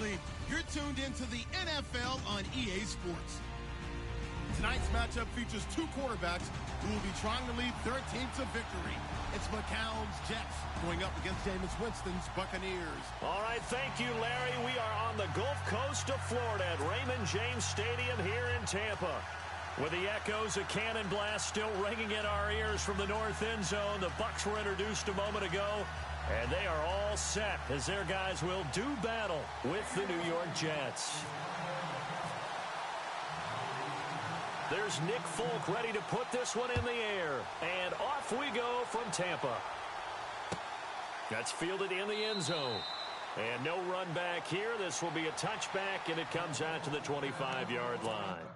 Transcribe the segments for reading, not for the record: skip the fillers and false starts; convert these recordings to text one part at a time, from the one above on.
Absolutely. You're tuned into the NFL on EA Sports. Tonight's matchup features two quarterbacks who will be trying to lead their team to victory. It's McCown's Jets going up against Jameis Winston's Buccaneers. All right, thank you, Larry. We are on the Gulf Coast of Florida at Raymond James Stadium here in Tampa. With the echoes of cannon blast still ringing in our ears from the north end zone, the Bucs were introduced a moment ago, and they are all set as their guys will do battle with the New York Jets. There's Nick Folk ready to put this one in the air. And off we go from Tampa. That's fielded in the end zone. And no run back here. This will be a touchback, and it comes out to the 25-yard line.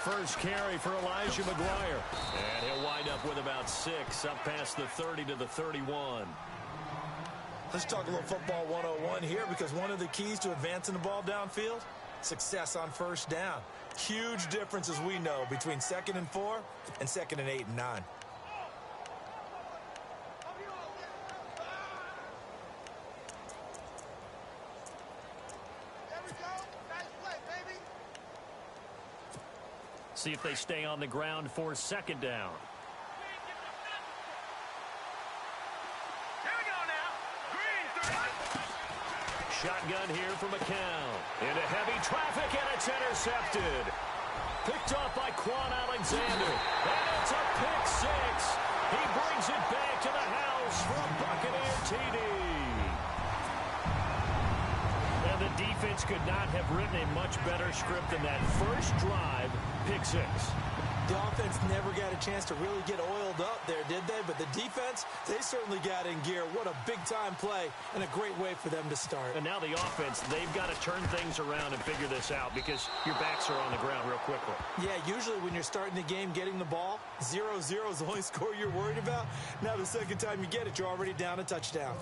First carry for Elijah McGuire. And he'll wind up with about 6, up past the 30 to the 31. Let's talk a little football 101 here, because one of the keys to advancing the ball downfield, success on first down. Huge difference, as we know, between 2nd and 4 and 2nd and 8 and 9. See if they stay on the ground for 2nd down. Here we go now. Green, Shotgun here for McCown. Into heavy traffic, and it's intercepted. Picked off by Quan Alexander. And it's a pick 6. He brings it back to the house for a Buccaneer TD. And the defense could not have written a much better script than that first drive. Pick 6. The offense never got a chance to really get oiled up there, did they? But the defense, they certainly got in gear. What a big-time play and a great way for them to start. And now the offense, they've got to turn things around and figure this out, because your backs are on the ground real quickly. Yeah, usually when you're starting the game getting the ball, 0-0 is the only score you're worried about. Now the second time you get it, you're already down a touchdown.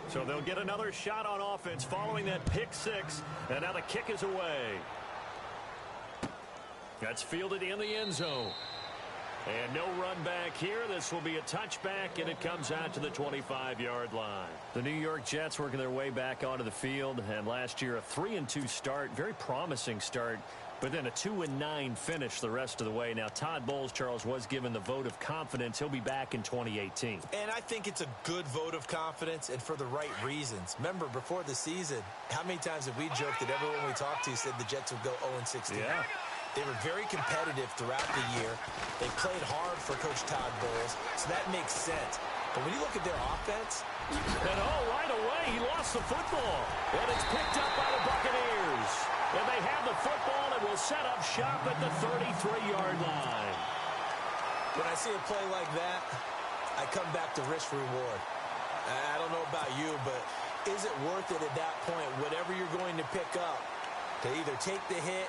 So they'll get another shot on offense following that pick 6, and now the kick is away. That's fielded in the end zone. And no run back here. This will be a touchback, and it comes out to the 25-yard line. The New York Jets working their way back onto the field, and last year a 3-2 start, very promising start, but then a 2-9 finish the rest of the way. Now Todd Bowles, Charles, was given the vote of confidence. He'll be back in 2018. And I think it's a good vote of confidence, and for the right reasons. Remember, before the season, how many times have we joked that everyone we talked to said the Jets would go 0-16? Yeah. They were very competitive throughout the year. They played hard for Coach Todd Bowles, so that makes sense. But when you look at their offense... And right away, he lost the football. And it's picked up by the Buccaneers. And they have the football and will set up shop at the 33-yard line. When I see a play like that, I come back to risk-reward. I don't know about you, but is it worth it at that point, whatever you're going to pick up, to either take the hit...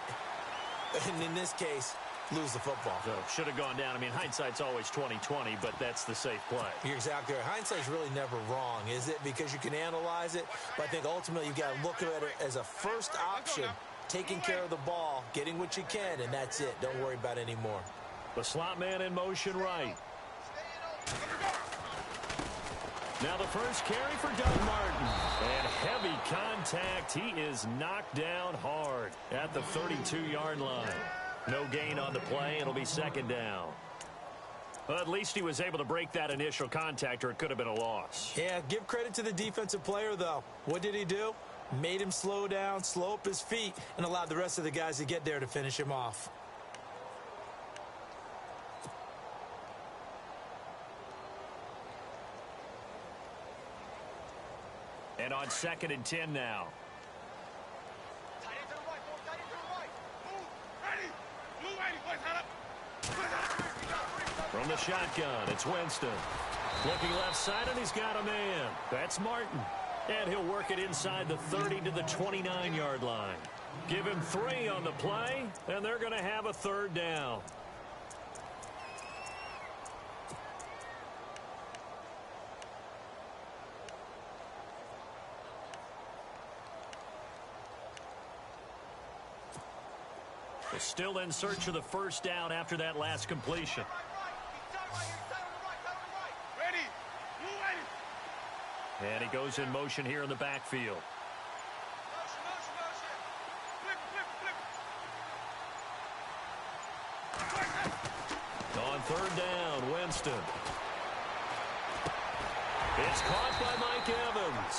and in this case, lose the football. So should have gone down. I mean, hindsight's always 20/20, but that's the safe play. You're exactly right. Hindsight's really never wrong, is it? Because you can analyze it, but I think ultimately you've got to look at it as a first option, taking care of the ball, getting what you can, and that's it. Don't worry about it anymore. The slot man in motion right. Now the first carry for Doug Martin. And heavy contact contact. He is knocked down hard at the 32-yard line. No gain on the play. It'll be second down. Well, at least he was able to break that initial contact, or it could have been a loss. Yeah, give credit to the defensive player, though. What did he do? Made him slow down, slow up his feet, and allowed the rest of the guys to get there to finish him off. And on 2nd and 10 now. From the shotgun, it's Winston. Looking left side, and he's got a man. That's Martin. And he'll work it inside the 30 to the 29-yard line. Give him 3 on the play, and they're going to have a third down. We're still in search of the first down after that last completion. And he goes in motion here in the backfield. On third down, Winston. It's caught by Mike Evans.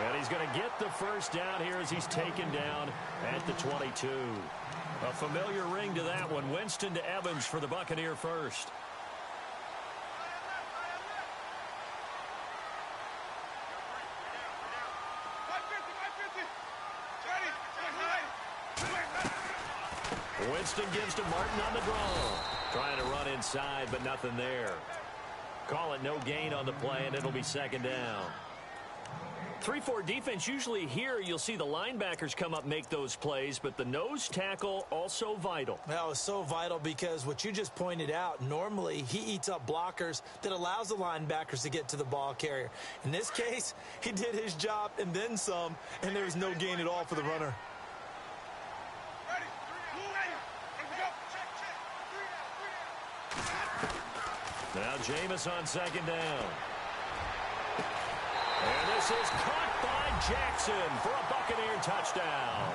And he's going to get the first down here as he's taken down at the 22. A familiar ring to that one. Winston to Evans for the Buccaneer first. Winston gives to Martin on the draw. Trying to run inside, but nothing there. Call it no gain on the play, and it'll be second down. 3-4 defense, usually here you'll see the linebackers come up make those plays, but the nose tackle also vital. Well, it's so vital because what you just pointed out, normally he eats up blockers that allows the linebackers to get to the ball carrier. In this case, he did his job and then some, and there was no gain at all for the runner. Now Jameis on second down. And this is caught by Jackson for a Buccaneer touchdown.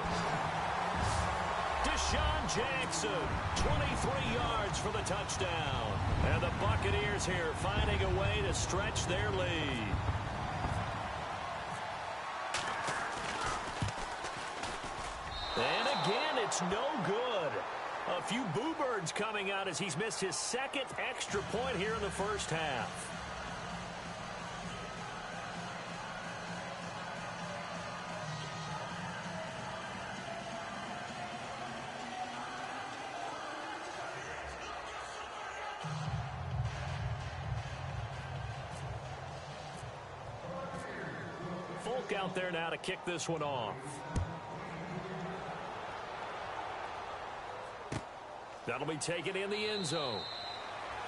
Deshaun Jackson, 23 yards for the touchdown. And the Buccaneers here finding a way to stretch their lead. And again, it's no good. A few boo birds coming out as he's missed his second extra point here in the first half. Folk out there now to kick this one off. That'll be taken in the end zone.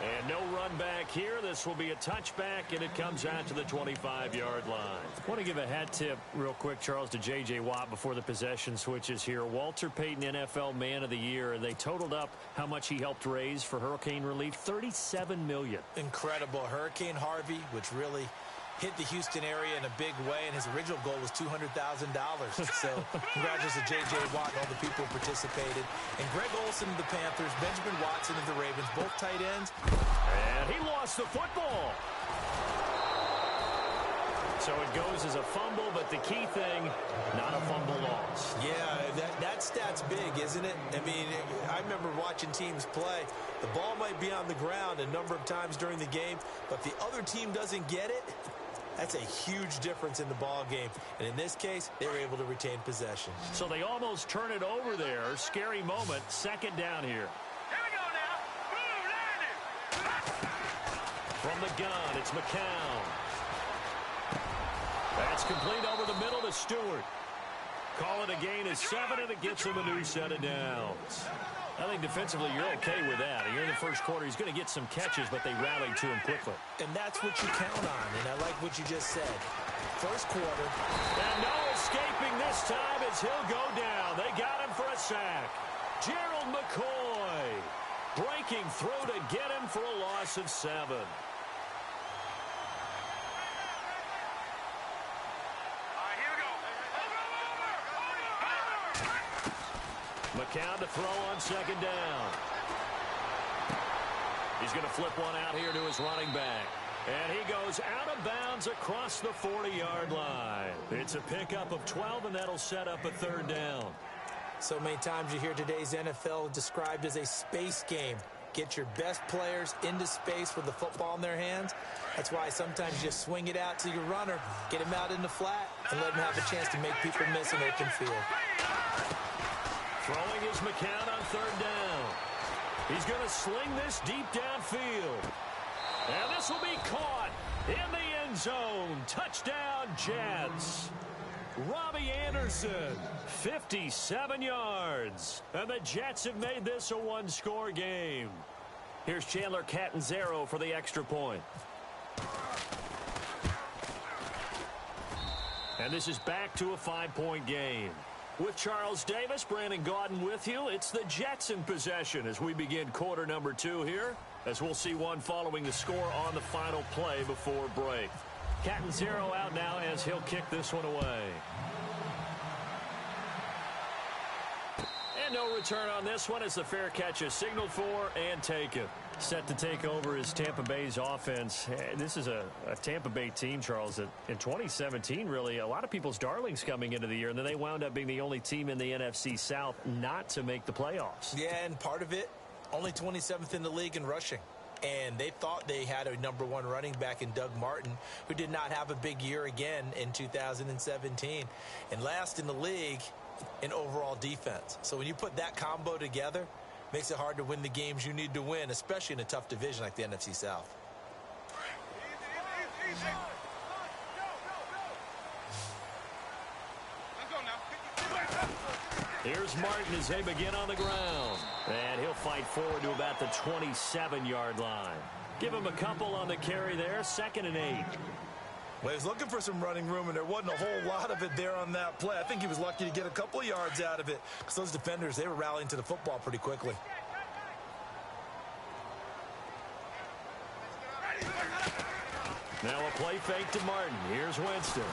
And no run back here. This will be a touchback, and it comes out to the 25-yard line. I want to give a hat tip real quick, Charles, to J.J. Watt before the possession switches here. Walter Payton, NFL Man of the Year, and they totaled up how much he helped raise for hurricane relief, $37 million. Incredible. Hurricane Harvey, which really hit the Houston area in a big way, and his original goal was $200,000. So congratulations to J.J. Watt and all the people who participated. And Greg Olsen of the Panthers, Benjamin Watson of the Ravens, both tight ends. And he lost the football. So it goes as a fumble, but the key thing, not a fumble loss. Yeah, that stat's big, isn't it? I mean, I remember watching teams play. The ball might be on the ground a number of times during the game, but if the other team doesn't get it, that's a huge difference in the ball game. And in this case, they were able to retain possession. So they almost turn it over there. Scary moment. Second down here. Here we go now. Boom, landing. From the gun, it's McCown. That's complete over the middle to Stewart. Call it a gain of 7, and it gets him a new set of downs. I think defensively you're okay with that. Here in the first quarter, he's going to get some catches, but they rallied to him quickly. And that's what you count on, and I like what you just said. First quarter. And no escaping this time as he'll go down. They got him for a sack. Gerald McCoy breaking through to get him for a loss of 7. McCown to throw on second down. He's going to flip one out here to his running back. And he goes out of bounds across the 40-yard line. It's a pickup of 12, and that'll set up a third down. So many times you hear today's NFL described as a space game. Get your best players into space with the football in their hands. That's why sometimes you just swing it out to your runner, get him out in the flat, and let him have a chance to make people miss an open field. Throwing is McCown on third down. He's going to sling this deep downfield. And this will be caught in the end zone. Touchdown, Jets. Robbie Anderson, 57 yards. And the Jets have made this a one-score game. Here's Chandler Catanzaro for the extra point. And this is back to a 5-point game. With Charles Davis, Brandon Gaudin with you. It's the Jets in possession as we begin quarter number 2 here, as we'll see one following the score on the final play before break. Catanzaro out now as he'll kick this one away. And no return on this one as the fair catch is signaled for and taken. Set to take over is Tampa Bay's offense. This is a Tampa Bay team, Charles, that in 2017, really, a lot of people's darlings coming into the year, and then they wound up being the only team in the NFC South not to make the playoffs. Yeah, and part of it, only 27th in the league in rushing. And they thought they had a number 1 running back in Doug Martin, who did not have a big year again in 2017. And last in the league in overall defense. So when you put that combo together, makes it hard to win the games you need to win, especially in a tough division like the NFC South. Here's Martin as they begin on the ground. And he'll fight forward to about the 27-yard line. Give him a couple on the carry there, 2nd and 8. Well, he was looking for some running room, and there wasn't a whole lot of it there on that play. I think he was lucky to get a couple of yards out of it because those defenders, they were rallying to the football pretty quickly. Now a play fake to Martin. Here's Winston.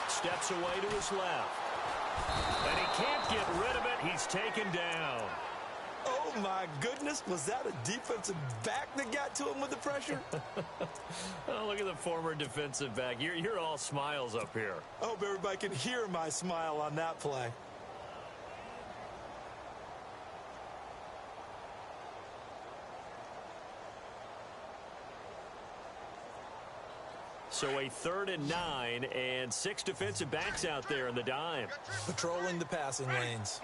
Steps away to his left. And he can't get rid of it. He's taken down. Oh, my goodness. Was that a defensive back that got to him with the pressure? Oh, look at the former defensive back. You're all smiles up here. I hope everybody can hear my smile on that play. So a 3rd and 9 and 6 defensive backs out there in the dime. Patrolling the passing lanes.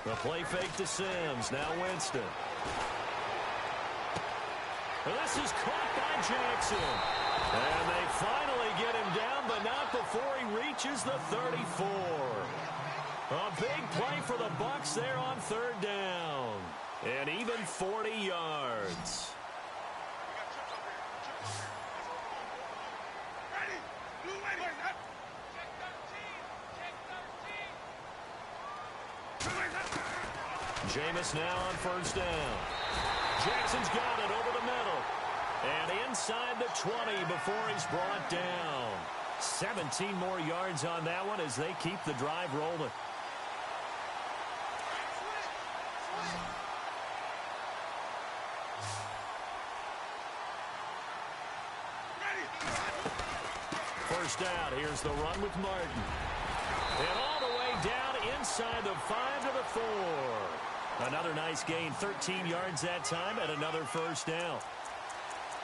The play fake to Sims. Now Winston. And this is caught by Jackson. And they finally get him down, but not before he reaches the 34. A big play for the Bucs there on 3rd down. And even 40 yards. Jameis now on 1st down. Jackson's got it over the middle. And inside the 20 before he's brought down. 17 more yards on that one as they keep the drive rolling. First down. Here's the run with Martin. And all the way down inside the 5 to the 4. Another nice gain, 13 yards that time, and another first down.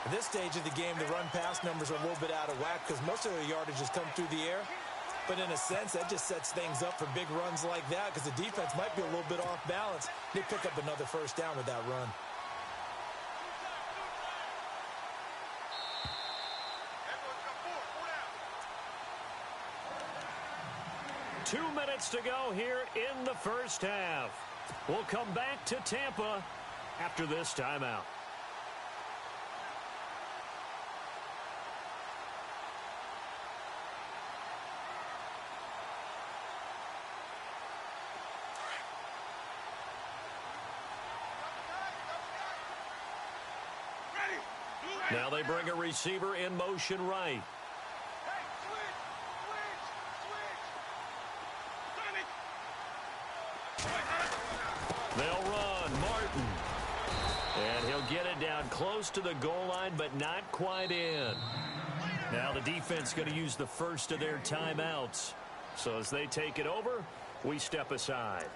At this stage of the game, the run-pass numbers are a little bit out of whack because most of the yardage has come through the air. But in a sense, that just sets things up for big runs like that because the defense might be a little bit off balance. They pick up another first down with that run. 2 minutes to go here in the first half. We'll come back to Tampa after this timeout. Now they bring a receiver in motion right. down close to the goal line, but not quite in. Now the defense going to use the first of their timeouts. So as they take it over, we step aside.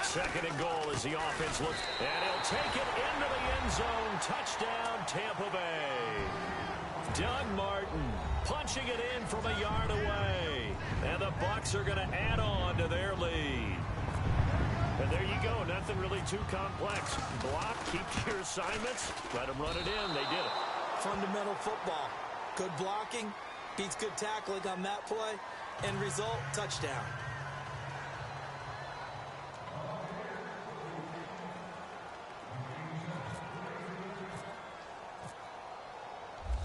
Second and goal as the offense looks. And he'll take it into the end zone. Touchdown, Tampa Bay. Doug Martin punching it in from a yard away. And the Bucs are going to add on to their lead. And there you go. Nothing really too complex. Block, keep your assignments, let them run it in. They did it. Fundamental football. Good blocking beats good tackling on that play. End result, touchdown.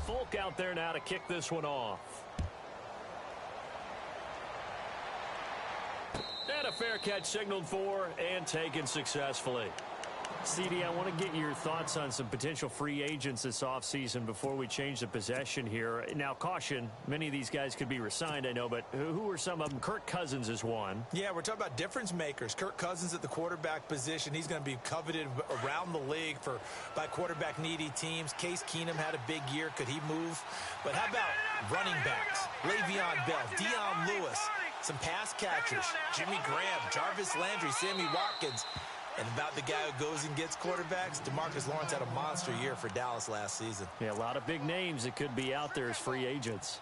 Folk out there now to kick this one off. And a fair catch signaled for and taken successfully. CD, I want to get your thoughts on some potential free agents this offseason before we change the possession here. Now, caution, many of these guys could be re-signed, I know, but who are some of them? Kirk Cousins is one. Yeah, we're talking about difference makers. Kirk Cousins at the quarterback position. He's going to be coveted around the league by quarterback-needy teams. Case Keenum had a big year. Could he move? But how about running backs? Le'Veon Bell, Dion Lewis, some pass catchers, Jimmy Graham, Jarvis Landry, Sammy Watkins. And about the guy who goes and gets quarterbacks, DeMarcus Lawrence had a monster year for Dallas last season. Yeah, a lot of big names that could be out there as free agents.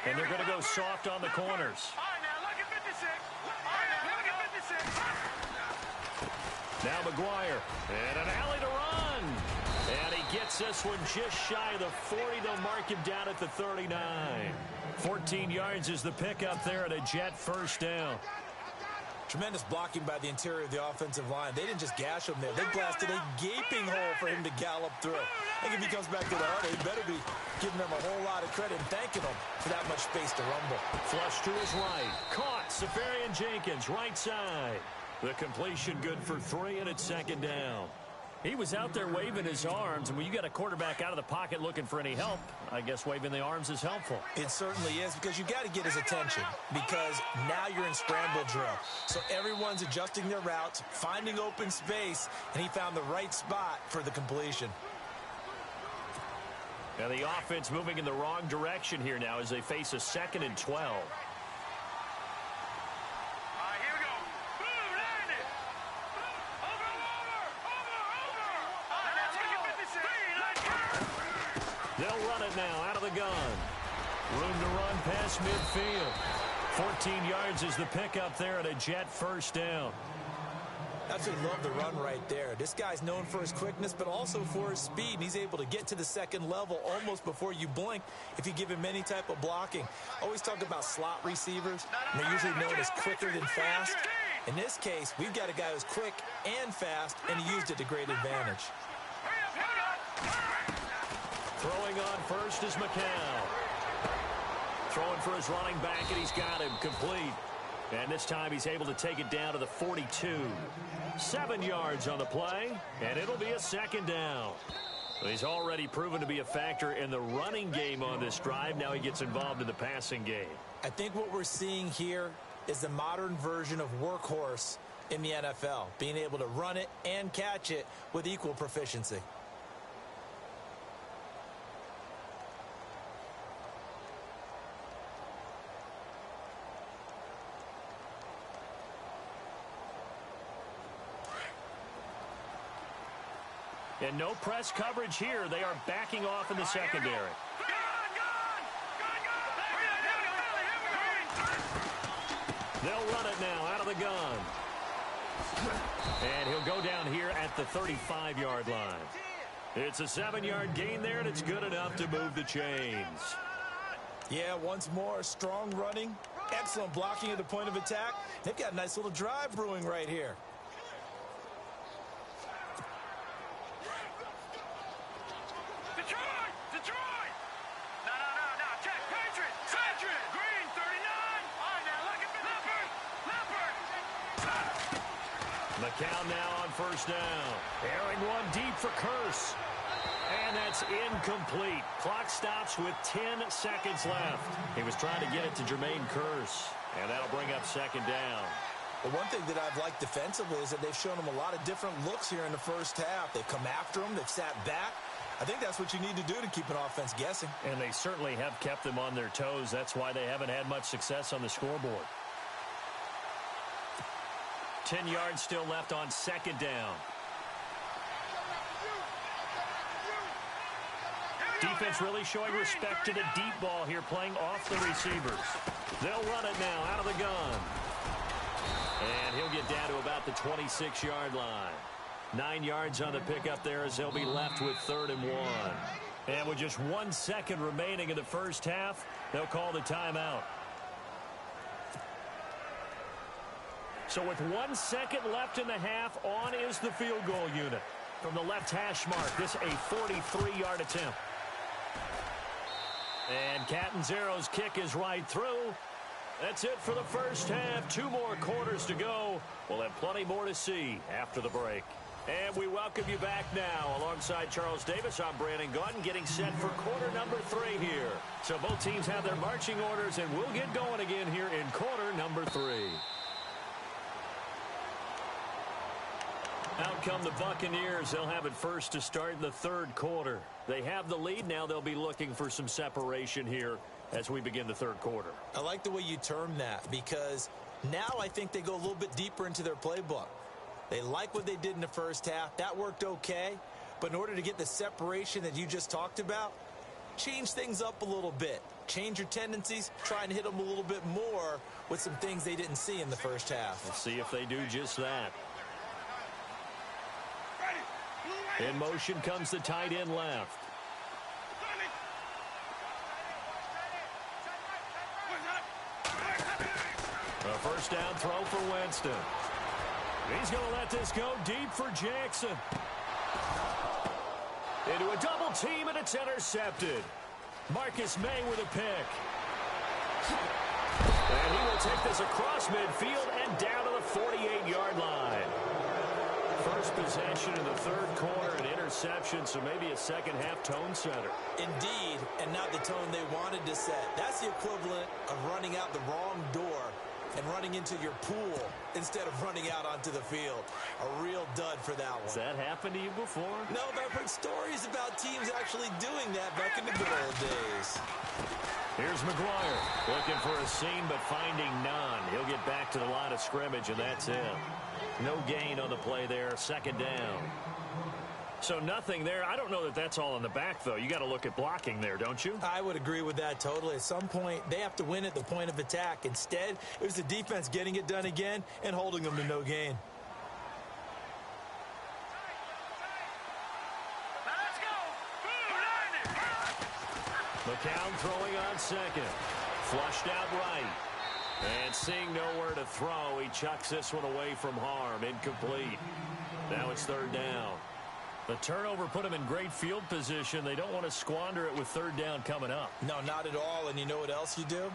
And they're going to go soft on the corners. Now McGuire, and an alley to run. And he gets this one just shy of the 40. They'll mark him down at the 39. 14 yards is the pickup there at a Jet first down. Tremendous blocking by the interior of the offensive line. They didn't just gash him there. They blasted a gaping hole for him to gallop through. I think if he comes back to the huddle, he better be giving them a whole lot of credit and thanking them for that much space to rumble. Flush to his right. Caught. Safarian Jenkins, right side. The completion good for 3, and it's second down. He was out there waving his arms, and when you got a quarterback out of the pocket looking for any help, I guess waving the arms is helpful. It certainly is, because you got to get his attention, because now you're in scramble drill. So everyone's adjusting their routes, finding open space, and he found the right spot for the completion. Now the offense moving in the wrong direction here now as they face a 2nd and 12. They'll run it now out of the gun. Room to run past midfield. 14 yards is the pickup there at a Jet first down. That's what I love the run right there. This guy's known for his quickness, but also for his speed. And he's able to get to the second level almost before you blink if you give him any type of blocking. Always talk about slot receivers, and they're usually known as quicker than fast. In this case, we've got a guy who's quick and fast, and he used it to great advantage. Throwing on first is McCown. Throwing for his running back, and he's got him complete. And this time he's able to take it down to the 42. 7 yards on the play, and it'll be a second down. He's already proven to be a factor in the running game on this drive. Now he gets involved in the passing game. I think what we're seeing here is the modern version of workhorse in the NFL, being able to run it and catch it with equal proficiency. And no press coverage here. They are backing off in the secondary. They'll run it now out of the gun. And he'll go down here at the 35-yard line. It's a 7-yard gain there, and it's good enough to move the chains. Yeah, once more, strong running, Excellent blocking at the point of attack. They've got a nice little drive brewing right here. Detroit! Detroit! No. Check. Patriot! Patriot! Green, 39! All right, now look at me. Leopard! McCown now on first down. Airing one deep for Curse. And that's incomplete. Clock stops with 10 seconds left. He was trying to get it to Jermaine Curse. And that'll bring up second down. But one thing that I've liked defensively is that they've shown him a lot of different looks here in the first half. They've come after him. They've sat back. I think that's what you need to do to keep an offense guessing. And they certainly have kept them on their toes. That's why they haven't had much success on the scoreboard. 10 yards still left on second down. Defense really showing respect to the deep ball here, playing off the receivers. They'll run it now out of the gun. And he'll get down to about the 26-yard line. 9 yards on the pickup there as they'll be left with 3rd and 1. And with just 1 second remaining in the first half, they'll call the timeout. So with 1 second left in the half, on is the field goal unit. From the left hash mark, this a 43-yard attempt. And Catanzaro's kick is right through. That's it for the first half. 2 more quarters to go. We'll have plenty more to see after the break. And we welcome you back now. Alongside Charles Davis, I'm Brandon Gaudin, getting set for quarter number 3 here. So both teams have their marching orders, and we'll get going again here in quarter number 3. Out come the Buccaneers. They'll have it first to start in the 3rd quarter. They have the lead. Now they'll be looking for some separation here as we begin the 3rd quarter. I like the way you term that, because now I think they go a little bit deeper into their playbook. They like what they did in the first half. That worked okay. But in order to get the separation that you just talked about, change things up a little bit. Change your tendencies. Try and hit them a little bit more with some things they didn't see in the first half. Let's see if they do just that. In motion comes the tight end left. A first down throw for Winston. He's going to let this go deep for Jackson. Into a double team, and it's intercepted. Marcus May with a pick. And he will take this across midfield and down to the 48-yard line. First possession in the 3rd quarter, an interception, so maybe a second-half tone setter. Indeed, and not the tone they wanted to set. That's the equivalent of running out the wrong door and running into your pool instead of running out onto the field. A real dud for that one. Has that happened to you before? No, but I've heard stories about teams actually doing that back in the good old days. Here's McGuire looking for a seam but finding none. He'll get back to the line of scrimmage, and that's it. No gain on the play there, 2nd down. So nothing there. I don't know that that's all in the back, though. You got to look at blocking there, don't you? I would agree with that totally. At some point, they have to win at the point of attack. Instead, it was the defense getting it done again and holding them to no gain. Let's go! McCown throwing on second. Flushed out right. And seeing nowhere to throw, he chucks this one away from harm. Incomplete. Now it's 3rd down. The turnover put him in great field position. They don't want to squander it with 3rd down coming up. No, not at all. And you know what else you do?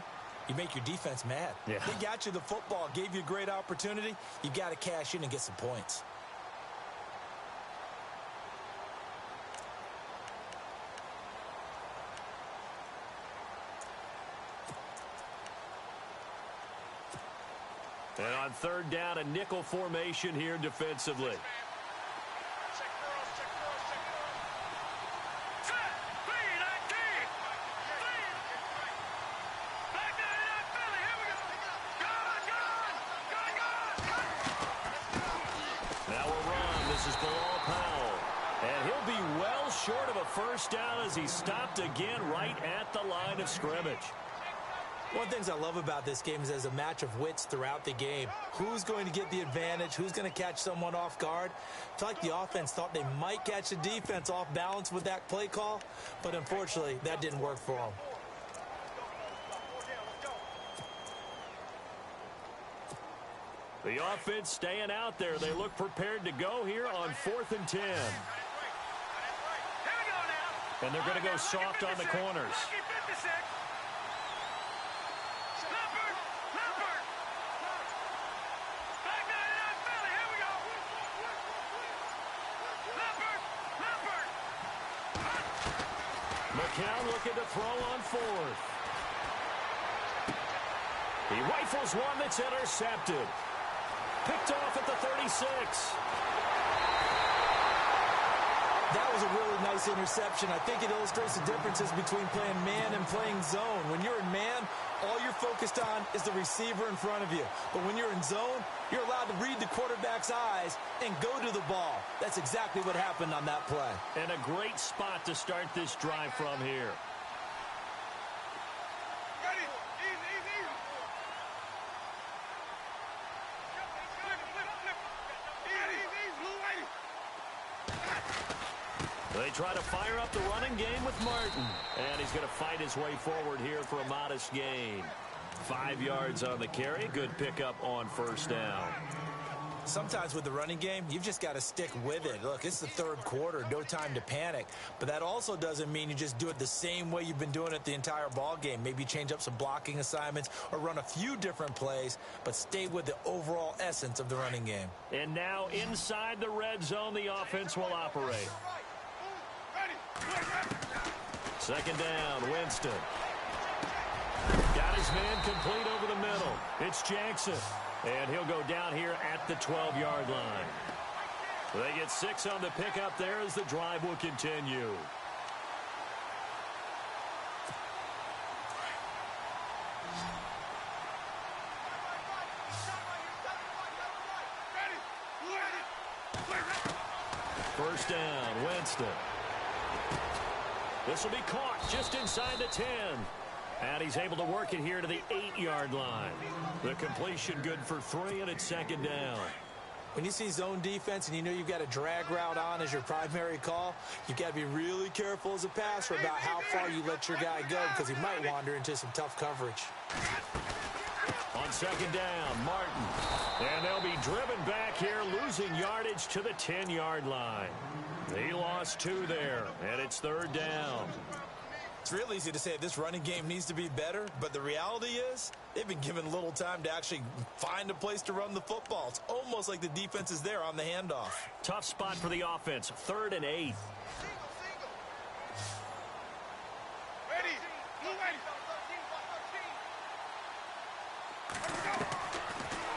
You make your defense mad. Yeah. They got you the football, gave you a great opportunity. You got to cash in and get some points. And on 3rd down, a nickel formation here defensively. Now a run. This is Bilal Powell. And he'll be well short of a first down as he stopped again right at the line of scrimmage. One of the things I love about this game is there's a match of wits throughout the game. Who's going to get the advantage? Who's going to catch someone off guard? I feel like the offense thought they might catch the defense off balance with that play call, but unfortunately, that didn't work for them. The offense staying out there. They look prepared to go here on 4th and 10. And they're going to go soft on the corners. McCown looking to throw on 4th. He rifles one that's intercepted. Picked off at the 36. That was a really nice interception. I think it illustrates the differences between playing man and playing zone. When you're in man, all you're focused on is the receiver in front of you. But when you're in zone, you're allowed to read the quarterback's eyes and go to the ball. That's exactly what happened on that play. And a great spot to start this drive from here. They try to fire up the running game with Martin. And he's going to fight his way forward here for a modest gain. 5 yards on the carry. Good pickup on 1st down. Sometimes with the running game, you've just got to stick with it. Look, it's the 3rd quarter, no time to panic. But that also doesn't mean you just do it the same way you've been doing it the entire ball game. Maybe change up some blocking assignments or run a few different plays, but stay with the overall essence of the running game. And now inside the red zone, the offense will operate. 2nd down, Winston. Got his man complete over the middle. It's Jackson. And he'll go down here at the 12-yard line. They get 6 on the pickup there as the drive will continue. First down, Winston. This will be caught just inside the 10. And he's able to work it here to the 8-yard line. The completion good for 3, and it's 2nd down. When you see zone defense and you know you've got a drag route on as your primary call, you've got to be really careful as a passer about how far you let your guy go because he might wander into some tough coverage. On 2nd down, Martin. And they'll be driven back here, losing yardage to the 10-yard line. He lost 2 there, and it's 3rd down. It's real easy to say this running game needs to be better, but the reality is they've been given little time to actually find a place to run the football. It's almost like the defense is there on the handoff. Tough spot for the offense, 3rd and 8.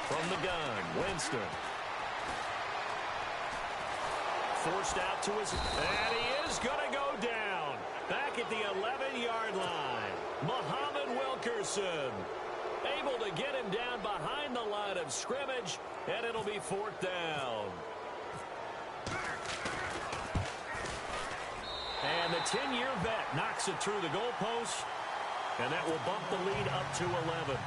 From the gun, Winston. Forced out to his... And he is going to go down. Back at the 11-yard line. Muhammad Wilkerson able to get him down behind the line of scrimmage, and it'll be 4th down. And the 10-year vet knocks it through the goalpost, and that will bump the lead up to 11.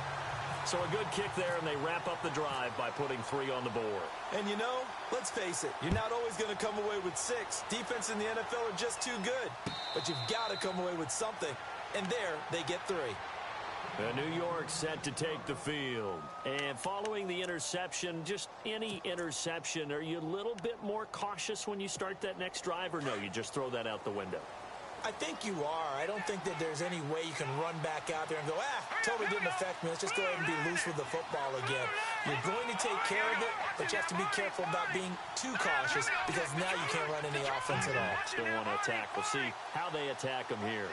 So a good kick there, and they wrap up the drive by putting 3 on the board. And you know, let's face it, you're not always going to come away with 6. Defense in the NFL are just too good. But you've got to come away with something. And there, they get 3. And New York set to take the field. And following the interception, just any interception, are you a little bit more cautious when you start that next drive, or no, you just throw that out the window? I think you are. I don't think that there's any way you can run back out there and go, totally didn't affect me. Let's just go ahead and be loose with the football again. You're going to take care of it, but you have to be careful about being too cautious because now you can't run any offense at all. Still want to attack. We'll see how they attack them here.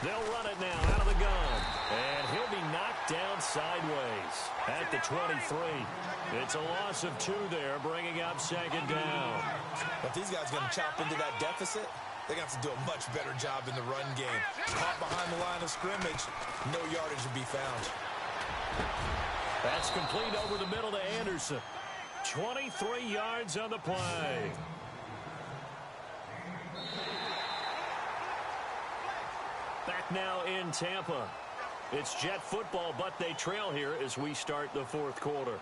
They'll run it now out of the gun. And he'll be knocked down sideways at the 23. It's a loss of 2 there, bringing up 2nd down. But these guys are going to chop into that deficit. They're going to have to do a much better job in the run game. Caught behind the line of scrimmage, no yardage to be found. That's complete over the middle to Anderson. 23 yards on the play. Back now in Tampa. It's Jet football, but they trail here as we start the 4th quarter.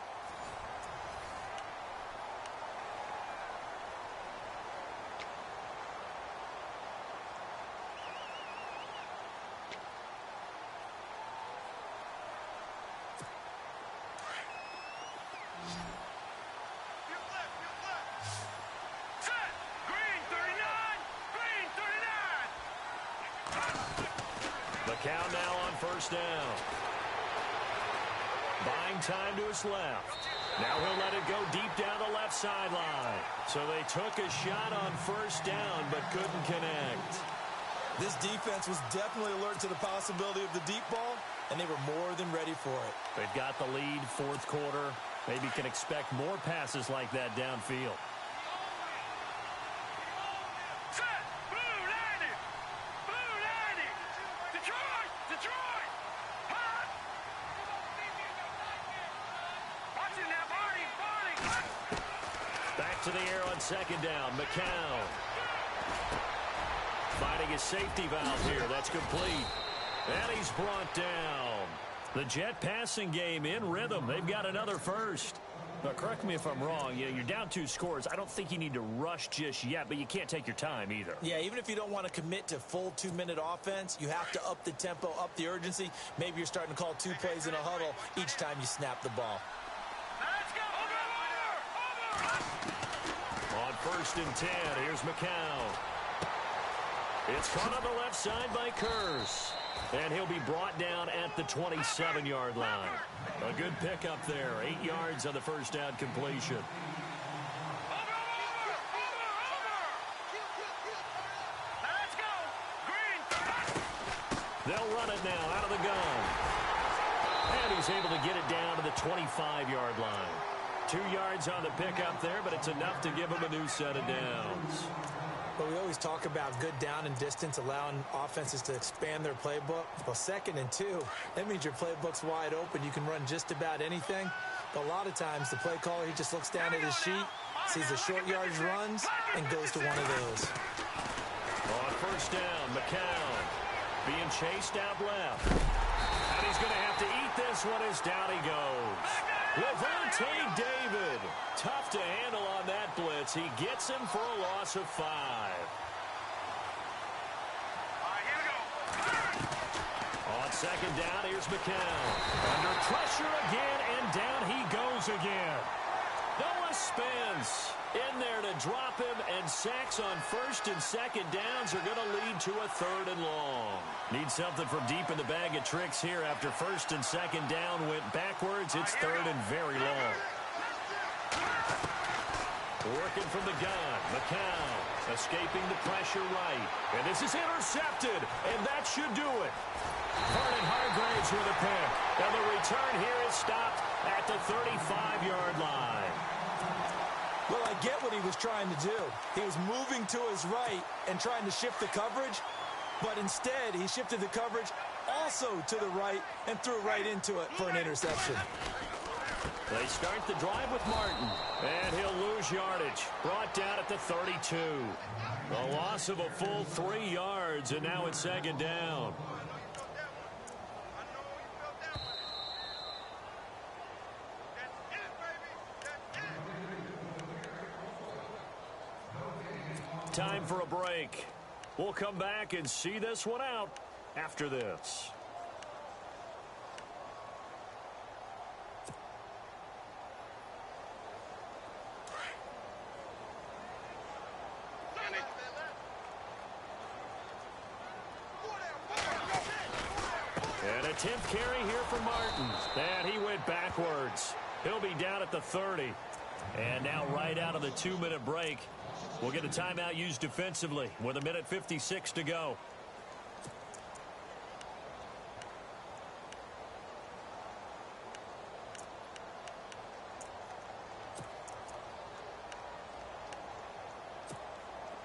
Count now on first down. Buying time to his left. Now he'll let it go deep down the left sideline. So they took a shot on first down but couldn't connect. This defense was definitely alert to the possibility of the deep ball, and they were more than ready for it. They've got the lead, fourth quarter. Maybe can expect more passes like that downfield. Set! Blue 90! Blue 90! Detroit! Detroit! Hot! Watch it now, Barney! Barney! Back to the air on second down. McCown. Finding his safety valve here. That's complete. And he's brought down. The Jet passing game in rhythm. They've got another first. Now, correct me if I'm wrong. You're down 2 scores. I don't think you need to rush just yet, but you can't take your time either. Yeah, even if you don't want to commit to full 2-minute offense, you have to up the tempo, up the urgency. Maybe you're starting to call 2 plays in a huddle each time you snap the ball. Let's go! Over! On first and 10, here's McCown. It's caught on the left side by Kurz. And he'll be brought down at the 27-yard line. A good pickup there. 8 yards on the first down completion. Let's go! Green! They'll run it now out of the gun. And he's able to get it down to the 25-yard line. 2 yards on the pickup there, but it's enough to give him a new set of downs. But we always talk about good down and distance, allowing offenses to expand their playbook. Well, 2nd and 2, that means your playbook's wide open. You can run just about anything. But a lot of times, the play caller, he just looks down at his sheet, sees the short yardage runs, and goes to one of those. On first down, McCown being chased out left. And he's going to have to eat this one as down he goes. Levante David. Tough to handle on that blitz. He gets him for a loss of 5. All right, here we go. On second down, here's McCown. Under pressure again, and down he goes again. Noah Spence in there to drop him, and sacks on first and second downs are going to lead to a 3rd and long. Need something from deep in the bag of tricks here after first and second down went backwards. It's 3rd and very long. Working from the gun, McCown escaping the pressure right. And this is intercepted, and that should do it. Vernon Hargraves with a pick. And the return here is stopped at the 35-yard line. Well, I get what he was trying to do. He was moving to his right and trying to shift the coverage, but instead he shifted the coverage also to the right and threw right into it for an interception. They start the drive with Martin, and he'll lose yardage. Brought down at the 32. A loss of a full 3 yards, and now it's second down. Time for a break. We'll come back and see this one out after this. And a 10th carry here for Martin. And he went backwards. He'll be down at the 30. And now right out of the 2-minute break, we'll get a timeout used defensively with 1:56 to go.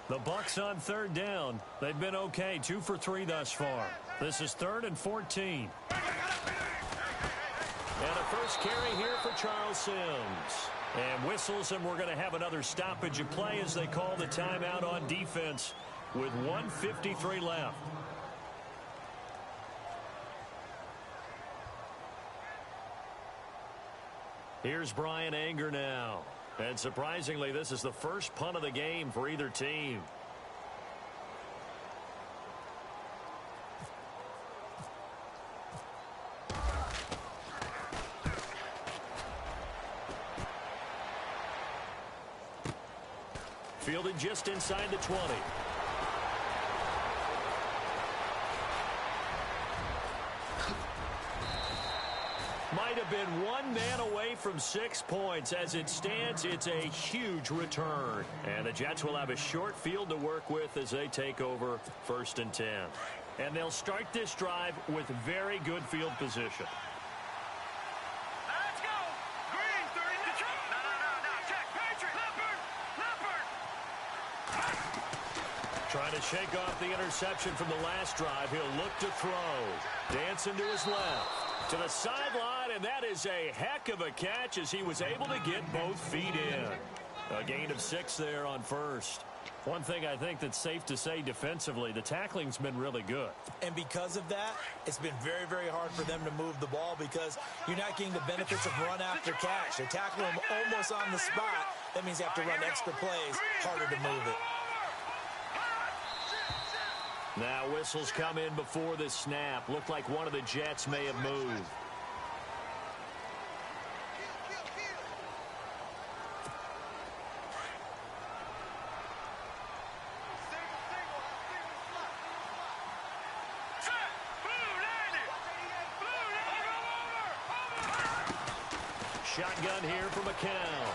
The Bucs on 3rd down. They've been okay, 2 for 3 thus far. This is 3rd and 14. And a first carry here for Charles Sims. And whistles, and we're going to have another stoppage of play as they call the timeout on defense with 1:53 left. Here's Brian Anger now. And surprisingly, this is the first punt of the game for either team. Fielded just inside the 20. one man away from 6 points. As it stands, it's a huge return. And the Jets will have a short field to work with as they take over 1st and 10. And they'll start this drive with very good field position. Let's go. Green, 30. No. Check. Patriot. Leopard. Trying to shake off the interception from the last drive. He'll look to throw. Dancing to his left. To the sideline, and that is a heck of a catch as he was able to get both feet in. A gain of 6 there on first. One thing I think that's safe to say defensively, the tackling's been really good. And because of that, it's been very, very hard for them to move the ball because you're not getting the benefits of run after catch. They're tackling them almost on the spot. That means they have to run extra plays, harder to move it. Now whistles come in before the snap. Looked like one of the Jets may have moved. Shotgun here for McCown.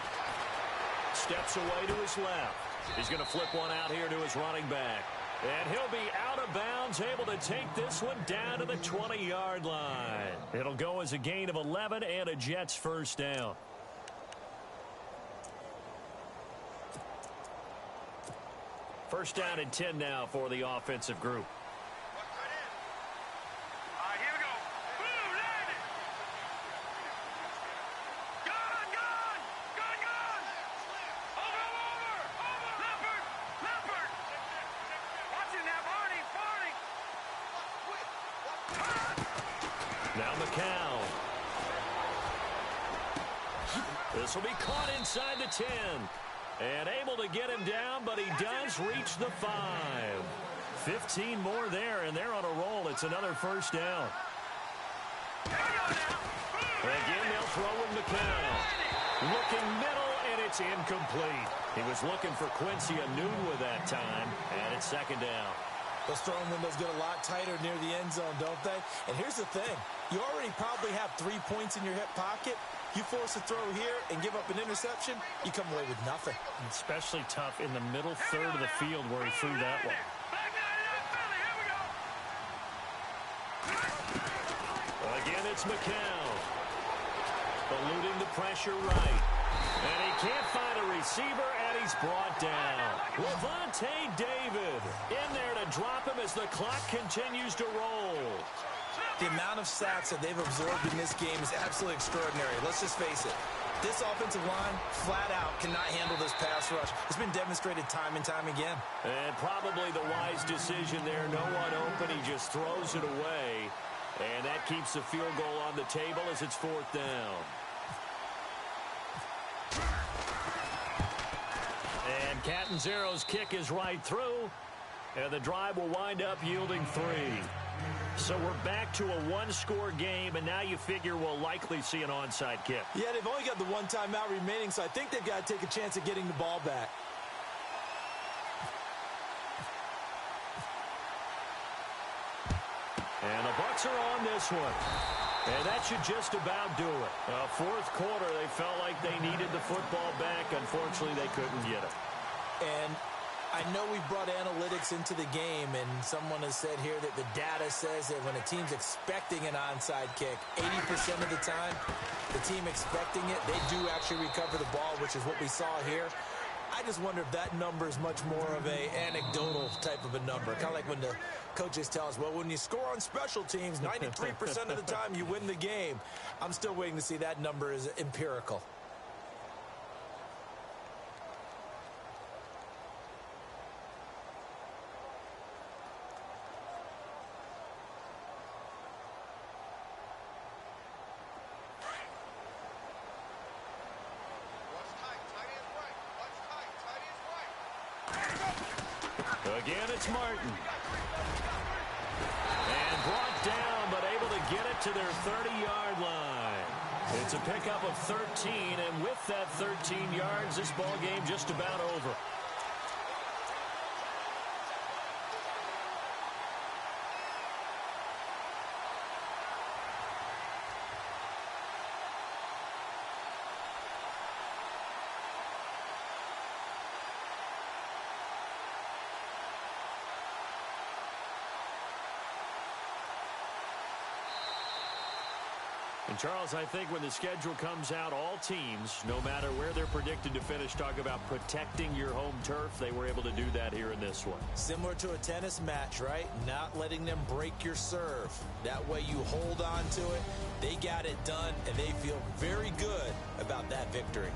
Steps away to his left. He's going to flip one out here to his running back. And he'll be out of bounds, able to take this one down to the 20-yard line. It'll go as a gain of 11 and a Jets first down. First down and 10 now for the offensive group. Now McCown. This will be caught inside the 10. And able to get him down, but he does reach the 5. 15 more there, and they're on a roll. It's another first down. Again, they'll throw with McCown. Looking middle, and it's incomplete. He was looking for Quincy Enunwa that time, and it's second down. Those throwing windows get a lot tighter near the end zone, don't they? And here's the thing. You already probably have 3 points in your hip pocket. You force a throw here and give up an interception, you come away with nothing. Especially tough in the middle third of the field where he threw that one. Again, it's McCown. Eluding the pressure right. And he can't find a receiver, and he's brought down. Levante David in there to drop him as the clock continues to roll. The amount of sacks that they've absorbed in this game is absolutely extraordinary. Let's just face it. This offensive line, flat out, cannot handle this pass rush. It's been demonstrated time and time again. And probably the wise decision there. No one open. He just throws it away. And that keeps the field goal on the table as it's 4th down. And Catanzaro's kick is right through. And the drive will wind up yielding 3. So we're back to a 1-score game, and now you figure we'll likely see an onside kick. Yeah, they've only got the 1 timeout remaining, so I think they've got to take a chance at getting the ball back. And the Bucs are on this one. And that should just about do it. 4th quarter, they felt like they needed the football back. Unfortunately, they couldn't get it. And I know we brought analytics into the game, and someone has said here that the data says that when a team's expecting an onside kick, 80% of the time, the team expecting it, they do actually recover the ball, which is what we saw here. I just wonder if that number is much more of a anecdotal type of a number. Kind of like when the coaches tell us, well, when you score on special teams, 93% of the time you win the game. I'm still waiting to see that number is empirical. Again, it's Martin. And brought down, but able to get it to their 30-yard line. It's a pickup of 13, and with that 13 yards, this ball game just about over. And Charles, I think when the schedule comes out, all teams, no matter where they're predicted to finish, talk about protecting your home turf. They were able to do that here in this one. Similar to a tennis match, right? Not letting them break your serve. That way you hold on to it. They got it done, and they feel very good about that victory.